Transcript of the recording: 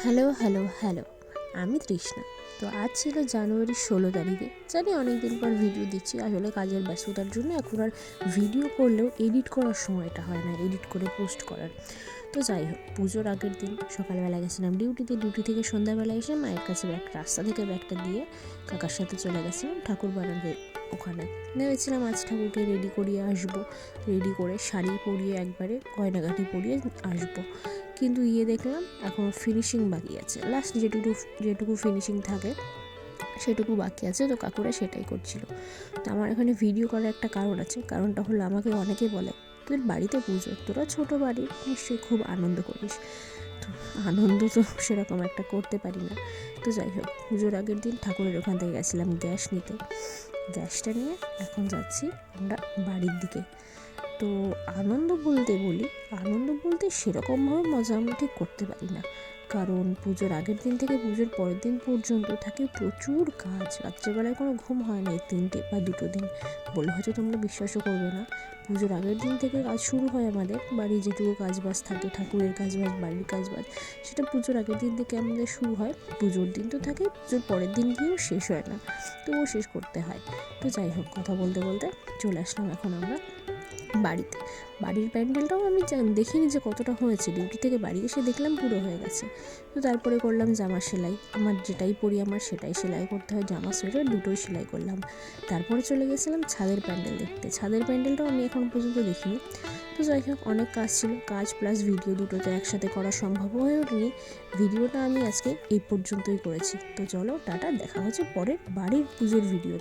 Hello hello hello, আমি তৃষ্ণা। তো আজ ছিল জানুয়ারি 16 তারিখে। জানি অনেক দিন পর ভিডিও দিচ্ছি, আসলে কাজের ব্যস্ততার জন্য এখন আর ভিডিও করলেও এডিট করার সময়টা হয় না, এডিট করে পোস্ট করার। তো যাই হোক, পুজোর আগের দিন সকালবেলা গেছিলাম ডিউটি থেকে সন্ধ্যাবেলা এসে মায়ের কাছে রাস্তা থেকে ব্যাগটা দিয়ে কাকার সাথে চলে গেছিলাম ঠাকুর বানানোর ওখানে। ভেবেছিলাম আজ ঠাকুরকে রেডি করিয়ে আসবো, রেডি করে শাড়ি পরিয়ে একবারে গয়নাগাটি পরিয়ে আসবো। কিন্তু দেখলাম এখনও ফিনিশিং বাকি আছে, লাস্ট যেটুকু ফিনিশিং থাকে সেটুকু বাকি আছে। তো কাকুরা সেটাই করছিল। তো আমার এখানে ভিডিও করার একটা কারণ আছে, কারণটা হলো আমাকে অনেকে বলে তোদের বাড়িতে পুজো, তোরা ছোটো বাড়ি, নিশ্চয়ই খুব আনন্দ করিস। তো আনন্দ তো সেরকম একটা করতে পারি না। তো যাই হোক, পুজোর আগের দিন ঠাকুরের ওখান থেকে গেছিলাম গ্যাস নিতে। গ্যাসটা নিয়ে এখন যাচ্ছি আমরা বাড়ির দিকে। তো আনন্দ বলতে সেরকমভাবে মজা আমরা ঠিক করতে পারি না, কারণ পুজোর আগের দিন থেকে পুজোর পরের দিন পর্যন্ত থাকে প্রচুর কাজ। রাত্রেবেলায় কোনো ঘুম হয় না এই 3 বা 2 দিন, বলে হয়তো তোমরা বিশ্বাসও করবে না। পুজোর আগের দিন থেকে কাজ শুরু হয় আমাদের, বাড়ির যেটুকু কাজবাজ থাকে, ঠাকুরের কাজবাজ, বাড়ির কাজবাজ, সেটা পুজোর আগের দিন থেকে আমাদের শুরু হয়। পুজোর দিন তো থাকে, পুজোর পরের দিন গিয়েও শেষ হয় না, তবুও শেষ করতে হয়। তো যাই হোক, কথা বলতে বলতে চলে আসলাম এখন আমরা বাড়িতে। বাড়ির প্যান্ডেলটাও আমি দেখিনি যে কতটা হয়েছে, ডিউটি থেকে বাড়ি এসে দেখলাম পুরো হয়ে গেছে। তো তারপরে করলাম জামা সেলাই, আমার যেটাই পরি আমার সেটাই সেলাই করতে হয়, জামা সোয়েটার দুটোই সেলাই করলাম। তারপরে চলে গেছিলাম ছাদের প্যান্ডেল দেখতে। ছাদের প্যান্ডেলটাও আমি এখন পর্যন্ত দেখিনি। তো যাই হোক, অনেক কাজ ছিল, কাজ প্লাস ভিডিও দুটোতে একসাথে করা সম্ভব হয়ে ওঠেনি। ভিডিওটা আমি আজকে এই পর্যন্তই করেছি। তো চলো টাটা, দেখা হচ্ছে পরের বাড়ির পুজোর ভিডিও।